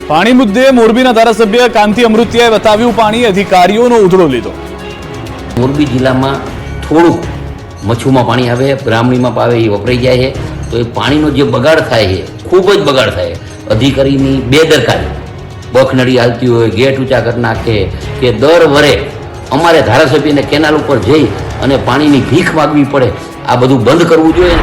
પાણી મુદ્દે મોરબીના ધારાસભ્ય કાંતિ અમૃતિયાએ બતાવ્યું પાણી અધિકારીઓનો ઉધડો લીધો। મોરબી જિલ્લામાં થોડું મચ્છુમાં પાણી આવે, બ્રાહ્મણીમાં આવે એ વપરાઈ જાય છે, તો એ પાણીનો જે બગાડ થાય છે ખૂબ જ બગાડ થાય। અધિકારીની બેદરકારી, બખનડી હાલતી હોય, ગેટ ઊંચા કરી નાખે કે દર વરે અમારે ધારાસભ્યને કેનાલ ઉપર જઈ અને પાણીની ભીખ માગવી પડે, આ બધું બંધ કરવું જોઈએ।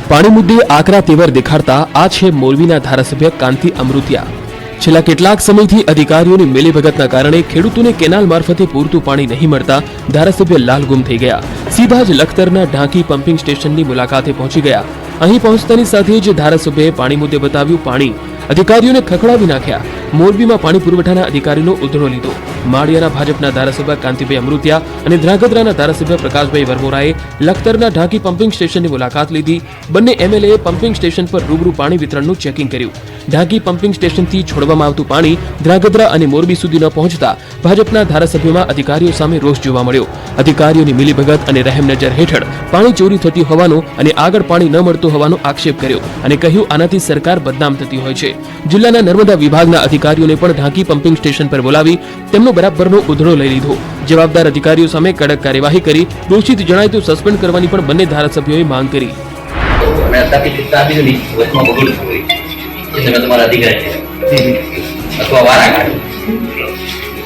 પાણી મુદ્દે આકરા તેવર દેખાડતા આ છે મોરબીના ધારાસભ્ય કાંતિ અમૃતિયા। છેલ્લા કેટલાક સમયથી અધિકારીઓની મિલીભગતના કારણે ખેડૂતોને કેનાલ મારફતે પૂરતું પાણી નહીં મળતા ધારાસભ્ય લાલગુમ થઈ ગયા। સીધા જ લખતરના ઢાંકી પમ્પિંગ સ્ટેશનની મુલાકાતે પહોંચી ગયા। અહીં પહોંચતાની સાથે જ ધારાસભ્યએ પાણી મુદ્દે બતાવ્યું પાણી અધિકારીઓને ખખડાવી નાખ્યા। મોરબીમાં પાણી પુરવઠાના અધિકારીનો ઉધડો લીધો। માળિયાના ભાજપના ધારાસભ્ય કાંતિભાઈ અમૃતિયા અને ધ્રાંગધ્રાના ધારાસભ્ય પ્રકાશભાઈ વરમોરાએ લખતરના ઢાંકી પમ્પિંગ સ્ટેશનની મુલાકાત લીધી। બંને એમએલએ પમ્પિંગ સ્ટેશન પર રૂબરૂ પાણી વિતરણનું ચેકિંગ કર્યું। ઢાંકી પમ્પિંગ સ્ટેશનથી છોડવામાં આવતું પાણી ધ્રાંગધ્રા અને મોરબી સુધી ન પહોંચતા ભાજપના ધારાસભ્યોમાં અધિકારીઓ સામે રોષ જોવા મળ્યો। અધિકારીઓની મિલીભગત અને રહેમનજર હેઠળ પાણી ચોરી થતી હોવાનો અને આગળ પાણી ન મળતું હોવાનો આક્ષેપ કર્યો અને કહ્યું આનાથી સરકાર બદનામ થતી હોય છે। જિલ્લાના નર્મદા વિભાગના અધિકારીઓને પણ ઢાંકી પમ્પિંગ સ્ટેશન પર બોલાવી તેમનો બરાબરનો ઉધડો લઈ લીધો। જવાબદાર અધિકારીઓ સામે કડક કાર્યવાહી કરી દોષિત જણાય તો સસ્પેન્ડ કરવાની પણ બંને ધારાસભ્યોએ માંગ કરી।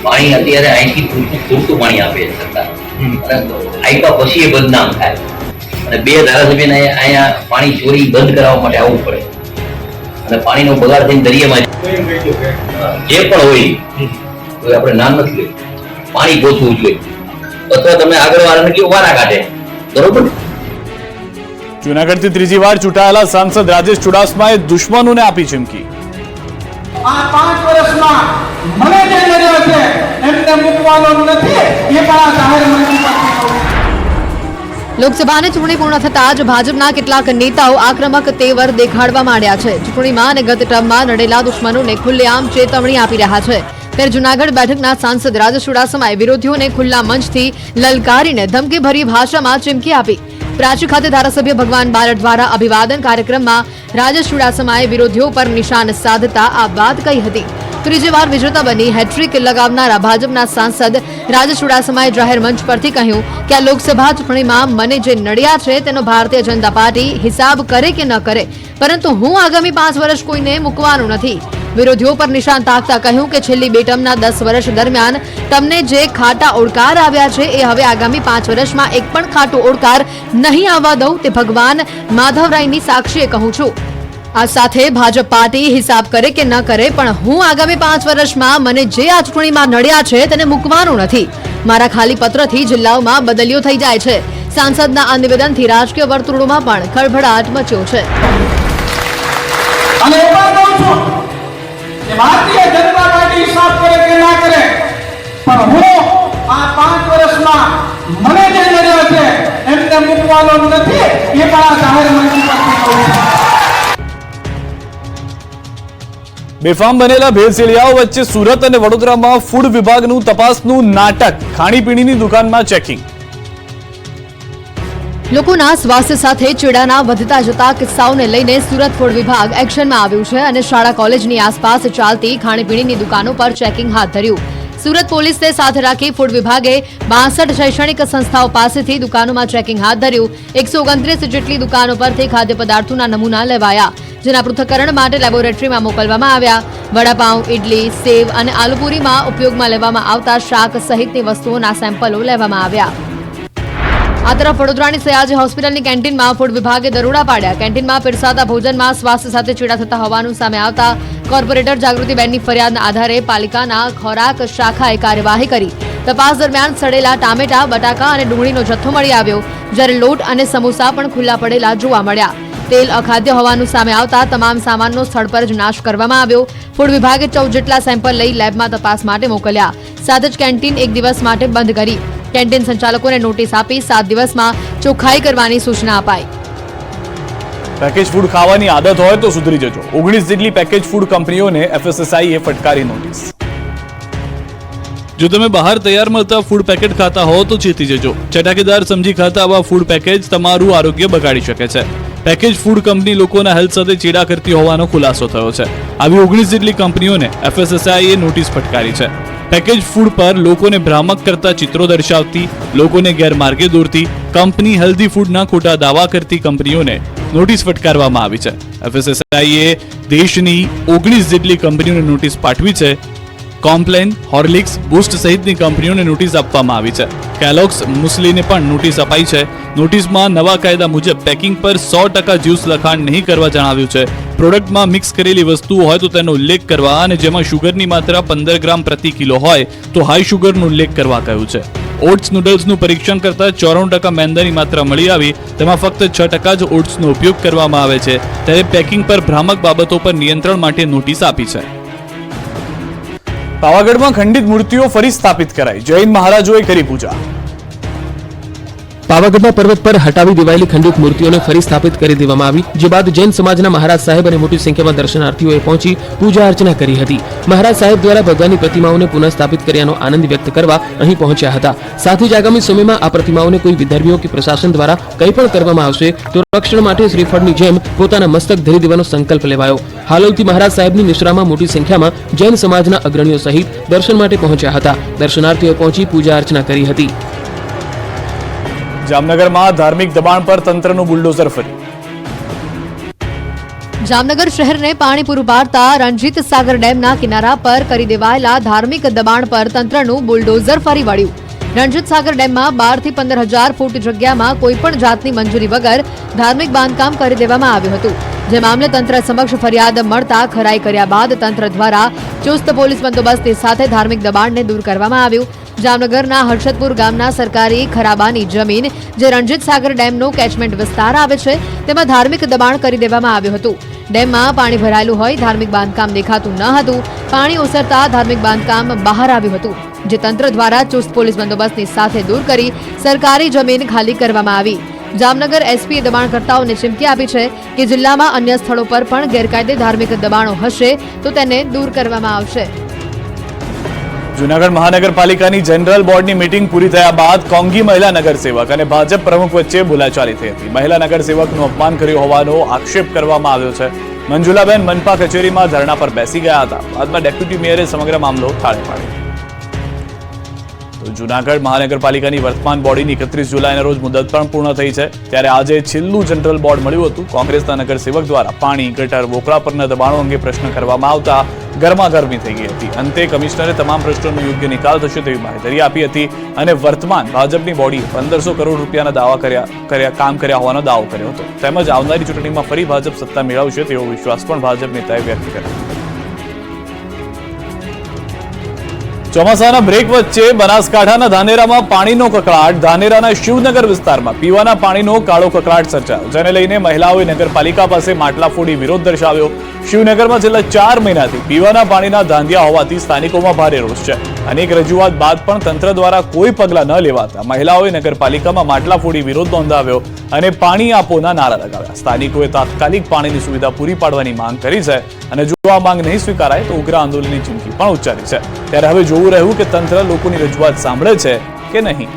પાણી અત્યારે અહીંથી પૂરતું પાણી આપે સરકાર, આપ્યા પછી એ બદનામ થાય અને બે ધારાસભ્યને અહીંયા પાણી ચોરી બંધ કરાવવા માટે આવવું પડે અને પાણીનો બગાડ થઈને દરિયામાં જે પણ હોય તો આપણે નામ નથી લેવું, પાણી ગોઠવું જોઈએ અથવા તમે આગળ વાળાને કેવું વારા કાઢે, બરોબર। જૂનાગઢથી ત્રીજી વાર ચૂંટાયેલા સાંસદ રાજેશ ચુડાસમાએ દુશ્મનોને આપી ચીમકી। આ 5 વર્ષમાં મને જે નડ્યો છે એમને મૂકવાનો નથી, એ પણ આ જાહેર મંચ પર લોકસભાની ચૂંટણી પૂર્ણ થતાં જ ભાજપના કેટલાક નેતાઓ આક્રમક તેવર દેખાડવા માંડ્યા છે। ચૂંટણીમાં અને ગત ટર્મમાં નડેલા દુશ્મનોને ખુલ્લેઆમ ચેતવણી આપી રહ્યા છે। ત્યારે જૂનાગઢ બેઠકના સાંસદ રાજેશ ચુડાસમાએ વિરોધીઓને ખુલ્લા મંચથી લલકારીને ધમકીભરી ભાષામાં ચીમકી આપી। પ્રાચી ખાતે ધારાસભ્ય ભગવાન બારડ દ્વારા અભિવાદન કાર્યક્રમમાં રાજેશ ચુડાસમાએ વિરોધીઓ પર નિશાન સાધતા આ વાત કહી હતી। ત્રીજી વાર વિજેતા બની હેટ્રિક લગાવનારા ભાજપના સાંસદ રાજેશ ચુડાસમાએ જાહેર મંચ પરથી કહ્યું કે આ લોકસભા ચૂંટણીમાં મને જે નડ્યા છે તેનો ભારતીય જનતા પાર્ટી હિસાબ કરે કે ન કરે, પરંતુ હું આગામી 5 વર્ષ કોઈને મૂકવાનું નથી। વિરોધીઓ પર નિશાન તાકતા કહ્યું કે છેલ્લી બે ટર્મના 10 વર્ષ દરમિયાન તમને જે ખાટા ઓડકાર આવ્યા છે એ હવે આગામી 5 વર્ષમાં એક પણ ખાટો ઓડકાર નહીં આવવા દઉં, તે ભગવાન માધવરાયની સાક્ષીએ કહું છું। આ સાથે ભાજપ પાર્ટી હિસાબ કરે કે ન કરે, પણ હું આગામી 5 વર્ષમાં મને જે આ ચૂંટણીમાં નડ્યા છે તેને મૂકવાનું નથી। મારા ખાલી પત્રથી જિલ્લાઓમાં બદલીઓ થઈ જાય છે। સાંસદના આ નિવેદનથી રાજકીય વર્તુળોમાં પણ ખળભળાટ મચ્યો છે। અને એ પણ કહું છું કે ભારતીય જનતા પાર્ટી હિસાબ કરે કે ના કરે, પણ હું આ 5 વર્ષમાં મને જે નડ્યો છે એમને મૂકવાનો નથી, એ પણ આ જાહેર મંચ પરથી કહું છું। બેફામ બનેલા ભેળસેળિયાઓ વચ્ચે સુરત અને વડોદરામાં ફૂડ વિભાગનું તપાસનું નાટક। ખાણીપીણીની દુકાનમાં ચેકિંગ। લોકોના સ્વાસ્થ્ય સાથે ચેડાના વધતા જતા કિસ્સાઓને લઈને સુરત ફૂડ વિભાગ એક્શનમાં આવ્યું છે અને શાળા કોલેજની આસપાસ ચાલતી ખાણીપીણીની દુકાનો પર ચેકિંગ હાથ ધર્યું। સુરત પોલીસને સાથે રાખી ફૂડ વિભાગે 62 શૈક્ષણિક સંસ્થાઓ પાસેથી દુકાનોમાં ચેકિંગ હાથ ધર્યું। 129 જેટલી દુકાનો પરથી ખાદ્ય પદાર્થોના નમૂના લેવાયા, જેના પૃથ્થકરણ માટે લેબોરેટરીમાં મોકલવામાં આવ્યા। વડાપાઉં, ઇડલી, સેવ અને આલુપુરીમાં ઉપયોગમાં લેવામાં આવતા શાક સહિતની વસ્તુઓના સેમ્પલો લેવામાં આવ્યા। આ તરફ વડોદરાની સયાજી હોસ્પિટલની કેન્ટીનમાં ફૂડ વિભાગે દરોડા પાડ્યા। કેન્ટીનમાં પીરસાતા ભોજનમાં સ્વાસ્થ્ય સાથે ચેડા થતા હોવાનું સામે આવતા કોર્પોરેટર જાગૃતિબેનની ફરિયાદના આધારે પાલિકાના ખોરાક શાખાએ કાર્યવાહી કરી। તપાસ દરમિયાન સડેલા ટામેટા, બટાકા અને ડુંગળીનો જથ્થો મળી આવ્યો, જ્યારે લોટ અને સમોસા પણ ખુલ્લા પડેલા જોવા મળ્યા। તેલ અખાદ્ય હોવાનું સામે આવતા તમામ સામાનનો સ્થળ પર જ નાશ કરવામાં આવ્યો। ફૂડ વિભાગે 14 જેટલા સેમ્પલ લઈ લેબમાં તપાસ માટે મોકલ્યા। સાથે જ કેન્ટીન 1 દિવસ માટે બંધ કરી। કેન્ટીન સંચાલકોને નોટિસ આપી 7 દિવસમાં ચોખ્ખાઈ કરવાની સૂચના અપાઈ। પેકેજ ફૂડ ખાવાની આદત હોય તો સુધરી જજો। 19 જેટલી પેકેજ ફૂડ કંપનીઓને FSSAIએ ફટકારી નોટિસ। જો તમે બહાર તૈયાર મળતા ફૂડ પેકેટ ખાતા હો તો ચેતી જજો। ચટાકેદાર સમજી ખાતા આવા ફૂડ પેકેજ તમારું આરોગ્ય બગાડી શકે છે। પેકેજ ફૂડ કંપની લોકોના હેલ્થ સાથે ચેડા કરતી હોવાનો ખુલાસો થયો છે. આવી 19 જેટલી કંપનીઓને FSSAIએ નોટિસ ફટકારી છે. પેકેજ ફૂડ પર લોકોને ભ્રામક કરતા ચિત્રો દર્શાવતી, લોકોને ગેરમાર્ગે દોરતી, કંપની હેલ્ધી ફૂડના ખોટા દાવા કરતી કંપનીઓને નોટિસ ફટકારવામાં આવી છે. FSSAIએ દેશની 19 જેટલી કંપનીઓને નોટિસ પાઠવી છે. કોમ્પ્લેન, હોર્લિક્સ, બૂસ્ટ સહિતની કંપનીઓને નોટિસ આપવામાં આવી છે. કેલોગ્સ, મુસ્લીને પણ નોટિસ અપાઈ છે. નોટિસમાં નવા કાયદા મુજબ પેકિંગ પર 100% જ્યુસ લખાણ નહીં કરવા જણાવ્યું છે. પ્રોડક્ટમાં મિક્સ કરેલી વસ્તુઓ હોય તો તેનો ઉલ્લેખ કરવા અને જેમાં શુગરની માત્રા 15 ગ્રામ પ્રતિ કિલો હોય તો હાઈ શુગરનો ઉલ્લેખ કરવા કહ્યું છે. ઓટ્સ નૂડલ્સનું પરીક્ષણ કરતા 94% મેંદાની માત્રા મળી આવી, તેમાં ફક્ત 6% જ ઓટ્સનો ઉપયોગ કરવામાં આવે છે. ત્યારે પેકિંગ પર ભ્રામક બાબતો પર નિયંત્રણ માટે નોટિસ આપી છે. પાવાગઢમાં ખંડિત મૂર્તિઓ ફરી સ્થાપિત કરાઈ, જૈન મહારાજોએ કરી પૂજા. પાવાગઢના પર્વત પર હટાવી દેવાયેલી ખંડિત મૂર્તિઓને ફરી સ્થાપિત કરી દેવામાં આવી, જે બાદ જૈન સમાજના મહારાજ સાહેબ અને મોટી સંખ્યામાં દર્શનાર્થીઓએ પહોંચી પૂજા અર્ચના કરી હતી. મહારાજ સાહેબ દ્વારા ભગવાનની પ્રતિમાઓને પુનઃ સ્થાપિત કર્યાનો આનંદ વ્યક્ત કરવા અહીં પહોંચ્યા હતા. સાથે જ આગામી સમયમાં આ પ્રતિમાઓને કોઈ વિધર્મીઓ કે પ્રશાસન દ્વારા કંઈ પણ કરવામાં આવશે તો રક્ષણ માટે શ્રીફળની જેમ પોતાના મસ્તક ધરી દેવાનો સંકલ્પ લેવાયો. હાલોલથી મહારાજ સાહેબની નિશ્રામાં મોટી સંખ્યામાં જૈન સમાજના અગ્રણીઓ સહિત દર્શન માટે પહોંચ્યા હતા. દર્શનાર્થીઓએ પહોંચી પૂજા અર્ચના કરી હતી. જામનગરમાં ધાર્મિક દબાણ પર તંત્રનું બુલડોઝર ફરી. જામનગર શહેરને પાણી પૂરું પાડતા રણજીત સાગર ડેમના કિનારા પર કરી દેવાયેલા ધાર્મિક દબાણ પર તંત્રનું બુલડોઝર ફરી વળ્યું. રણજીત સાગર ડેમમાં 12 થી 15,000 ફૂટ જગ્યામાં કોઈપણ જાતની મંજૂરી વગર ધાર્મિક બાંધકામ કરી દેવામાં આવ્યું હતું. જે મામલે તંત્ર સમક્ષ ફરિયાદ મળતા ખરાઈ કર્યા બાદ તંત્ર દ્વારા ચુસ્ત પોલીસ બંદોબસ્ત સાથે ધાર્મિક દબાણને દૂર કરવામાં આવ્યું. જામનગરના હર્ષદપુર ગામના સરકારી ખરાબાની જમીન જે રણજીત સાગર ડેમનો કેચમેન્ટ વિસ્તાર આવે છે તેમાં ધાર્મિક દબાણ કરી દેવામાં આવ્યું હતું. ડેમમાં પાણી ભરાયેલું હોય ધાર્મિક બાંધકામ દેખાતું ન હતું. પાણી ઓસરતા ધાર્મિક બાંધકામ બહાર આવ્યું હતું, જે તંત્ર દ્વારા ચુસ્ત પોલીસ બંદોબસ્તની સાથે દૂર કરી સરકારી જમીન ખાલી કરવામાં આવી. જામનગર એસપીએ દબાણકર્તાઓને ચીમકી આપી છે કે જિલ્લામાં અન્ય સ્થળો પર પણ ગેરકાયદે ધાર્મિક દબાણો હશે તો તેને દૂર કરવામાં આવશે. જૂનાગઢ મહાનગરપાલિકાની જનરલ બોર્ડની મીટિંગ પૂરી થયા બાદ કોંગી મહિલા નગરસેવક અને ભાજપ પ્રમુખ વચ્ચે બોલાચાલી થઈ હતી. મહિલા નગરસેવકનું અપમાન કર્યું હોવાનો આક્ષેપ કરવામાં આવ્યો છે. મંજુલાબેન મનપા કચેરીમાં ધરણા પર બેસી ગયા હતા. બાદમાં ડેપ્યુટી મેયરે સમગ્ર મામલો થાળે પાડ્યો. જૂનાગઢ મહાનગરપાલિકાની વર્તમાન બોડીની 31 જુલાઈના રોજ મુદત પણ પૂર્ણ થઈ છે. ત્યારે આજે છેલ્લું જનરલ બોર્ડ મળ્યું હતું. કોંગ્રેસના નગરસેવક દ્વારા પાણી, ગટર, વોકળા પરના દબાણો અંગે પ્રશ્ન કરવામાં આવતા ગરમાગરમી થઈ ગઈ હતી. અંતે કમિશનરે તમામ પ્રશ્નોનો યોગ્ય નિકાલ થશે તેવી બાંહેધરી આપી હતી અને વર્તમાન ભાજપની બોડીએ 1500 કરોડ રૂપિયાના દાવા કામ કર્યા હોવાનો દાવો કર્યો હતો. તેમજ આવનારી ચૂંટણીમાં ફરી ભાજપ સત્તા મેળવશે તેવો વિશ્વાસ પણ ભાજપ નેતાએ વ્યક્ત કર્યો. ચોમાસાના બ્રેક વચ્ચે બનાસકાંઠાના ધાનેરામાં પાણીનો કકળાટ. ધાનેરાના શિવનગર વિસ્તારમાં પીવાના પાણીનો કાળો કકળાટ સર્જાયો, જેને લઈને મહિલાઓએ નગરપાલિકા પાસે માટલા ફોડી વિરોધ દર્શાવ્યો. શિવનગરમાં છેલ્લા 4 મહિનાથી પીવાના પાણીના ધાંધિયા હોવાથી સ્થાનિકોમાં ભારે રોષ છે. અનેક રજૂઆત બાદ પણ તંત્ર દ્વારા કોઈ પગલાં ન લેવાતા મહિલાઓએ નગરપાલિકામાં માટલા ફોડી વિરોધ નોંધાવ્યો અને પાણી આપોના નારા લગાવ્યા. સ્થાનિકોએ તાત્કાલિક પાણીની સુવિધા પૂરી પાડવાની માંગ કરી છે અને જો આ માંગ નહીં સ્વીકારાય તો ઉગ્ર આંદોલનની ચીમકી પણ ઉચ્ચારી છે. ત્યારે હવે જોવું રહ્યું કે તંત્ર લોકોની રજૂઆત સાંભળે છે કે નહીં.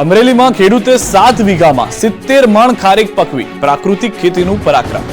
અમરેલીમાં ખેડૂતે 7 વીઘામાં 70 મણ ખારેક પકવી, પ્રાકૃતિક ખેતીનું પરાક્રમ.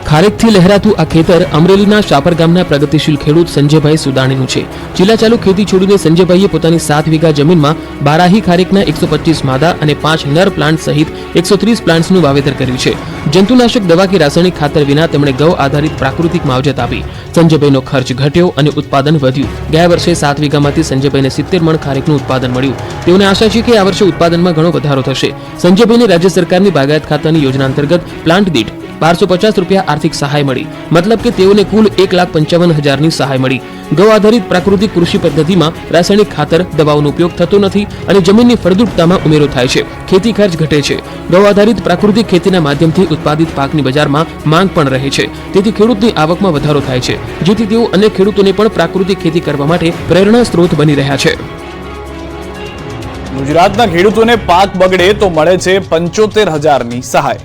ખારેકથી લહેરાતું આ ખેતર અમરેલીના શાપર ગામના પ્રગતિશીલ ખેડૂત સંજયભાઈ સુદાણીનું છે. જિલ્લા ચાલુ ખેતી છોડીને સંજયભાઈએ પોતાની 7 વીઘા જમીનમાં બારાહી ખારેકના 125 માદા અને 5 નર પ્લાન્ટ સહિત 130 પ્લાન્ટ્સનું વાવેતર કર્યું છે. જંતુનાશક દવા કે રાસાયણિક ખાતર વિના તેમણે ગૌ આધારિત પ્રાકૃતિક માવજત આપી. સંજયભાઈનો ખર્ચ ઘટ્યો અને ઉત્પાદન વધ્યું. ગયા વર્ષે 7 વીઘામાંથી સંજયભાઈને 70 મણ ખારેકનું ઉત્પાદન મળ્યું. તેઓને આશા છે કે આ વર્ષે ઉત્પાદનમાં ઘણો વધારો થશે. સંજયભાઈને રાજ્ય સરકારની બાગાયત ખાતાની યોજના અંતર્ગત પ્લાન્ટ દીઠ 1250 રૂપિયા આર્થિક સહાય મળી. મતલબ કે તેઓને કુલ 1,55,000ની સહાય મળી. ગૌ આધારિત પ્રાકૃતિક કૃષિ પદ્ધતિમાં રાસાયણિક ખાતર, દવાઓનો ઉપયોગ થતો નથી અને જમીનની ફળદ્રુપતામાં ઉમેરો થાય છે. ખેતી ખર્ચ ઘટે છે. ગૌ આધારિત પ્રાકૃતિક ખેતીના માધ્યમથી ઉત્પાદિત પાકની બજારમાં માંગ પણ રહે છે. તેથી ખેડૂતની આવકમાં વધારો થાય છે, જેથી તેઓ અન્ય ખેડૂતોને પણ પ્રાકૃતિક ખેતી કરવા માટે પ્રેરણા સ્ત્રોત બની રહ્યા છે. ગુજરાતના ખેડૂતોને પાક બગડે તો મળે છે 75,000ની સહાય.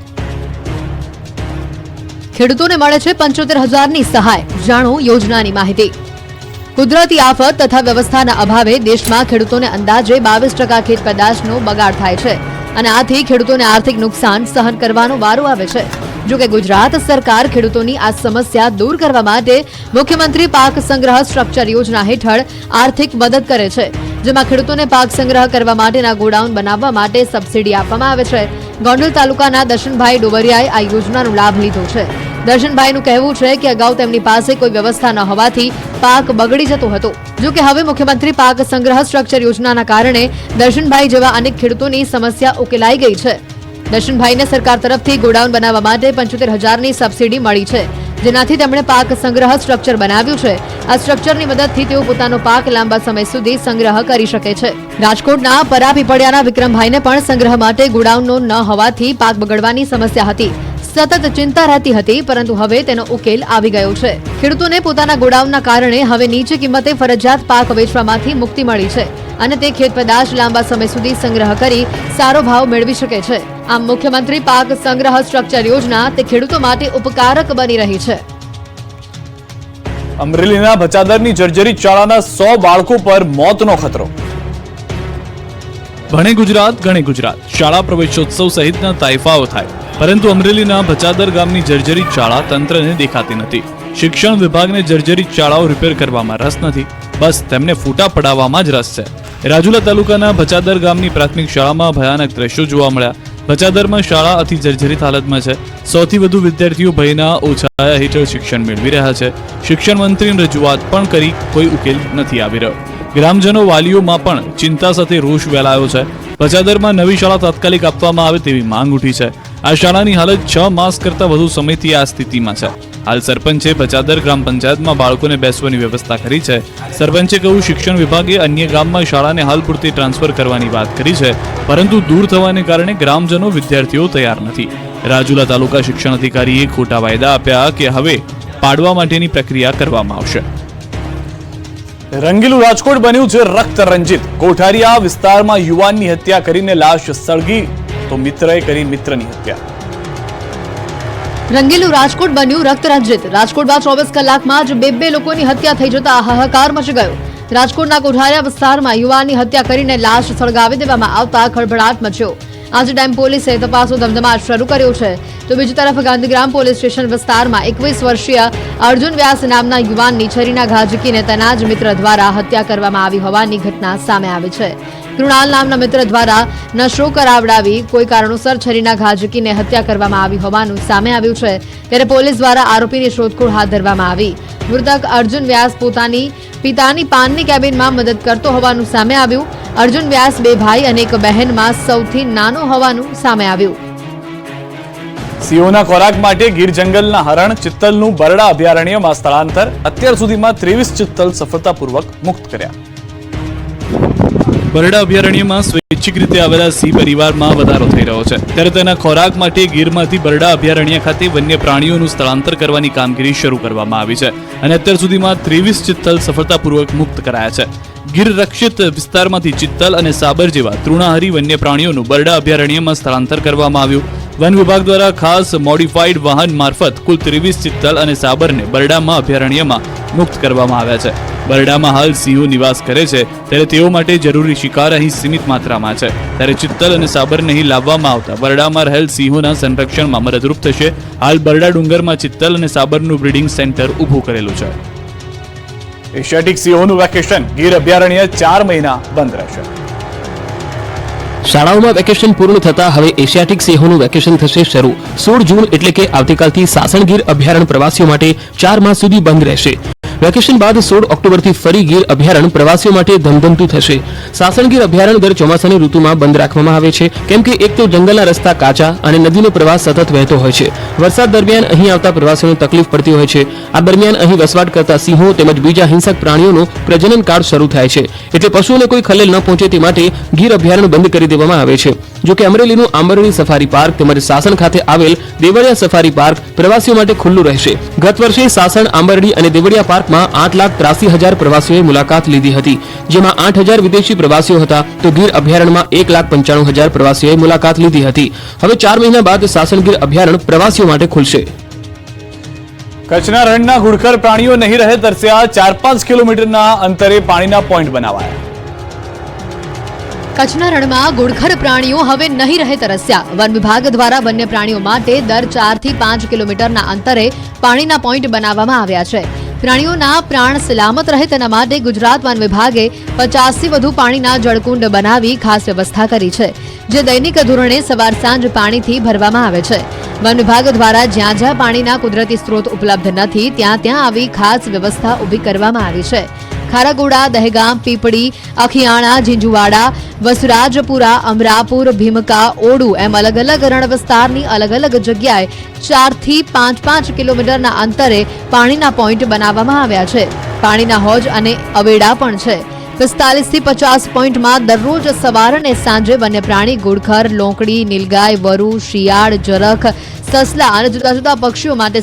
ખેડૂતોને મળે છે 75,000ની સહાય. જાણો યોજનાની માહિતી. કુદરતી આફત તથા વ્યવસ્થાના અભાવે દેશમાં ખેડૂતોને અંદાજે 22% ખેત પેદાશનો બગાડ થાય છે અને આથી ખેડૂતોને આર્થિક નુકસાન સહન કરવાનો વારો આવે છે. જો કે ગુજરાત સરકાર ખેડૂતોની આ સમસ્યા દૂર કરવા માટે મુખ્યમંત્રી પાક સંગ્રહ સ્ટ્રક્ચર યોજના હેઠળ આર્થિક મદદ કરે છે, જેમાં ખેડૂતોને પાક સંગ્રહ કરવા માટેના ગોડાઉન બનાવવા માટે સબસિડી આપવામાં આવે છે. ગોંડલ તાલુકાના દર્શનભાઈ ડોબરિયાએ આ યોજનાનો લાભ લીધો છે. દર્શનભાઈનું કહેવું છે કે અગાઉ તેમની પાસે કોઈ વ્યવસ્થા ન હોવાથી પાક બગડી જતો હતો. જો કે હવે મુખ્યમંત્રી પાક સંગ્રહ સ્ટ્રક્ચર યોજનાના કારણે દર્શનભાઈ જેવા અનેક ખેડૂતોની સમસ્યા ઉકેલાઈ ગઈ છે. દર્શનભાઈને સરકાર તરફથી ગોડાઉન બનાવવા માટે 75,000ની સબસિડી મળી છે, જેનાથી તેમણે પાક સંગ્રહ સ્ટ્રક્ચર બનાવ્યું છે. આ સ્ટ્રક્ચરની મદદથી તેઓ પોતાનો પાક લાંબા સમય સુધી સંગ્રહ કરી શકે છે. રાજકોટના પરાપીપળિયાના વિક્રમભાઈને પણ સંગ્રહ માટે ગોડાઉનનો ન હોવાથી પાક બગડવાની સમસ્યા હતી. સતત ચિંતા રહેતી હતી, પરંતુ હવે તેનો ઉકેલ આવી ગયો છે. ખેડૂતોને પોતાના ગોડાઉનના કારણે હવે નીચી કિંમતે ફરજિયાત પાક વેચવામાંથી મુક્તિ મળી છે અને તે ખેત પેદાશ લાંબા સમય સુધી સંગ્રહ કરી સારો ભાવ મેળવી શકે છે. આમ મુખ્યમંત્રી પાક સંગ્રહ સ્ટ્રક્ચર યોજના તે ખેડૂતો માટે ઉપકારક બની રહી છે. અમરેલીના ભચાદરની જર્જરિત શાળાના 100 બાળકો પર મોતનો ખતરો. ભણે ગુજરાત ગણે ગુજરાત શાળા પ્રવેશોત્સવ સહિતના તાઇફાઓ થાય, પરંતુ અમરેલીના ભચાદર ગામની જર્જરિત શાળા તંત્રને દેખાતી નથી. શિક્ષણ વિભાગને જર્જરિત શાળાઓ રિપેર કરવામાં રસ નથી, બસ તેમને ફૂટા પડાવવામાં જ રસ છે. રાજુલા તાલુકાના ભચાદર ગામની પ્રાથમિક શાળામાં ભયાનક દ્રશ્યો જોવા મળ્યા. ભચાદરમાં શાળા અતિ જર્જરિત હાલતમાં છે. 100થી વધુ વિદ્યાર્થીઓ ભયના ઓછાયા હેઠળ શિક્ષણ મેળવી રહ્યા છે. શિક્ષણ મંત્રીને રજૂઆત પણ કરી કોઈ ઉકેલ નથી આવી રહ્યો. ગ્રામજનો વાલીઓમાં પણ ચિંતા સાથે રોષ ફેલાયો છે. ભચાદરમાં નવી શાળા તાત્કાલિક આપવામાં આવે તેવી માંગ ઉઠી છે. આ શાળાની હાલત 6 માસ કરતા વધુ સમયથી આ સ્થિતિમાં છે. હાલ સરપંચે ભચાદર ગ્રામ પંચાયતમાં બાળકોને બેસવાની વ્યવસ્થા કરી છે. સરપંચે કહ્યું, શિક્ષણ વિભાગે અન્ય ગામમાં શાળાને હાલ પૂરતી ટ્રાન્સફર કરવાની વાત કરી છે, પરંતુ દૂર થવાને કારણે ગ્રામજનો વિદ્યાર્થીઓ તૈયાર નથી. રાજુલા તાલુકા શિક્ષણ અધિકારીએ ખોટા વાયદા આપ્યા કે હવે પાડવા માટેની પ્રક્રિયા કરવામાં આવશે. રંગીલું રાજકોટ બન્યું છે રક્ત રંજિત. કોઠારીયા વિસ્તારમાં યુવાનની હત્યા કરીને લાશ સળગી તો મિત્રએ કરી મિત્રની હત્યા. રંગીલું રાજકોટ બન્યું રક્તરંજિત. રાજકોટમાં 24 કલાકમાં જ બે લોકોની હત્યા થઈ જતા હાહાકાર મચી ગયો. રાજકોટના કોઠારીયા વિસ્તારમાં યુવાનની હત્યા કરીને લાશ સળગાવી દેવામાં આવતા ખળભળાટ મચ્યો. આજે ડાયમ પોલીસે તપાસનો ધમધમાટ શરૂ કર્યો છે, તો બીજી તરફ ગાંધીગ્રામ પોલીસ સ્ટેશન વિસ્તારમાં 21 વર્ષીય અર્જુન વ્યાસ નામના યુવાનની છરીના ઘા ઝીકીને તેના જ મિત્ર દ્વારા હત્યા કરવામાં આવી હોવાની ઘટના સામે આવી છે. કૃણાલ નામના મિત્ર દ્વારા નશો કરાવડાવી કોઈ કારણોસર છરીના ઘા ઝીકીને હત્યા કરવામાં આવી હોવાનું સામે આવ્યું છે. ત્યારે પોલીસ દ્વારા આરોપીની શોધખોળ હાથ ધરવામાં આવી. મૃતક અર્જુન વ્યાસ પોતાની પિતાની પાનની કેબિનમાં મદદ કરતો હોવાનું સામે આવ્યું. અર્જુન વ્યાસ 2 ભાઈ અને 1 બહેનમાં સૌથી નાનો હોવાનું સામે આવ્યું. સિંહોના ખોરાક માટે ગીર જંગલના હરણ ચિત્તલનું બરડા અભયારણ્યમાં સ્થળાંતર. અત્યાર સુધીમાં 23 ચિત્તલ સફળતાપૂર્વક મુક્ત કર્યા. બરડા અભયારણ્યમાં સ્વૈચ્છિક રીતે આવેલા સિંહ પરિવારમાં વધારો થઈ રહ્યો છે, ત્યારે તેના ખોરાક માટે ગીરમાંથી બરડા અભયારણ્ય ખાતે વન્ય પ્રાણીઓનું સ્થળાંતર કરવાની કામગીરી શરૂ કરવામાં આવી છે અને અત્યાર સુધીમાં 23 ચિત્તલ સફળતાપૂર્વક મુક્ત કરાયા છે. ગીર રક્ષિત વિસ્તારમાંથી ચિત્તલ અને સાબર જેવા તૃણાહારી વન્ય પ્રાણીઓનું બરડા અભયારણ્યમાં સ્થળાંતર કરવામાં આવ્યું. વન વિભાગ દ્વારા ખાસ મોડિફાઈડ વાહન મારફત કુલ 23 ચિત્તલ અને સાબરને બરડામાં અભયારણ્યમાં મુક્ત કરવામાં આવ્યા છે. બરડામાં હાલ સિંહો નિવાસ કરે છે, ત્યારે તેઓ માટે જરૂરી શિકાર અહીં સીમિત માત્રામાં છે. ત્યારે ચિત્તલ અને સાબરને અહીં લાવવામાં આવતા બરડામાં રહેલ સિંહોના સંરક્ષણમાં મદદરૂપ થશે. હાલ બરડા ડુંગરમાં ચિત્તલ અને સાબરનું બ્રીડિંગ સેન્ટર ઊભું કરેલું છે. Asiatic સિંહોનું vacation. ગીર અભયારણ્ય 4 મહિના બંધ રહેશે. શાળાઓમાં વેકેશન પૂર્ણ થતા હવે એશિયાટિક સિંહોનું વેકેશન થશે શરૂ. 16 જૂન એટલે કે આવતીકાલથી સાસણગીર અભયારણ્ય પ્રવાસીઓ માટે 4 માસ સુધી બંધ રહેશે. વેકેશન બાદ 16 ઓક્ટોબરથી ફરી ગીર અભયારણ્ય પ્રવાસીઓ માટે ધમધમતું થશે. સાસણગીર અભયારણ્ય દર ચોમાસાની ઋતુમાં બંધ રાખવામાં આવે છે, કેમ કે એક તો જંગલના રસ્તા કાચા અને નદીનો પ્રવાહ સતત વહેતો હોય છે. વરસાદ દરમિયાન અહીં આવતા પ્રવાસીઓને તકલીફ પડતી હોય છે. આ દરમિયાન અહીં વસવાટ કરતા સિંહો તેમજ બીજા હિંસક પ્રાણીઓનો પ્રજનન કાળ શરૂ થાય છે, એટલે પશુઓને કોઈ ખલેલ ન પહોંચે તે માટે ગીર અભયારણ્ય બંધ કરી દેવામાં આવે છે. જો કે અમરેલીનું આંબરડી સફારી પાર્ક તેમજ સાસણ ખાતે આવેલ દેવળિયા સફારી પાર્ક પ્રવાસીઓ માટે ખુલ્લું રહેશે. ગત વર્ષે સાસણ, આંબરડી અને દેવળિયા પાર્કમાં 8,83,000 પ્રવાસીઓએ મુલાકાત લીધી હતી, જેમાં 8,000 વિદેશી પ્રવાસીઓ હતા, તો ગીર અભયારણ્યમાં 1,95,000 પ્રવાસીઓએ મુલાકાત લીધી હતી. હવે 4 મહિના બાદ સાસણ ગીર અભયારણ્ય પ્રવાસીઓ માટે ખુલશે. કચ્છના રણના ઘુડખર પ્રાણીઓ નહીં રહે તરસ્યા 4-5 કિલોમીટરના અંતરે પાણીના પોઈન્ટ બનાવાયા કચ્છના રણમાં ઘુડખર પ્રાણીઓ હવે નહીં રહે તરસ્યા. વન વિભાગ દ્વારા વન્ય પ્રાણીઓ માટે દર 4 થી 5 કિલોમીટરના અંતરે પાણીના પોઈન્ટ બનાવવામાં આવ્યા છે. પ્રાણીઓના પ્રાણ સલામત રહે તેના માટે ગુજરાત વન વિભાગે 50 થી વધુ પાણીના જળકુંડ બનાવી ખાસ વ્યવસ્થા કરી છે, જે દૈનિક ધોરણે સવાર સાંજ પાણીથી ભરવામાં આવે છે. વન વિભાગ દ્વારા જ્યાં જ્યાં પાણીના કુદરતી સ્ત્રોત ઉપલબ્ધ નથી ત્યાં ત્યાં આવી ખાસ વ્યવસ્થા ઊભી કરવામાં આવી છે. ખારાગોડા, દહેગામ, પીપળી, અખિયાણા, ઝીંઝુવાડા, વસુરાજપુરા, અમરાપુર, ભીમકા, ઓડુ એમ અલગ અલગ રણ વિસ્તારની અલગ અલગ જગ્યાએ 4 થી 5 કિલોમીટરના અંતરે પાણીના પોઈન્ટ બનાવવામાં આવ્યા છે. પાણીના હોજ અને અવેડા પણ છે. 45 થી 50 પોઈન્ટમાં દરરોજ સવાર અને સાંજે વન્ય પ્રાણી ઘુડખર, લોંકડી, નીલગાય, વરુ, શિયાળ, જરખ, સસલા અને જુદા જુદા પક્ષીઓ માટે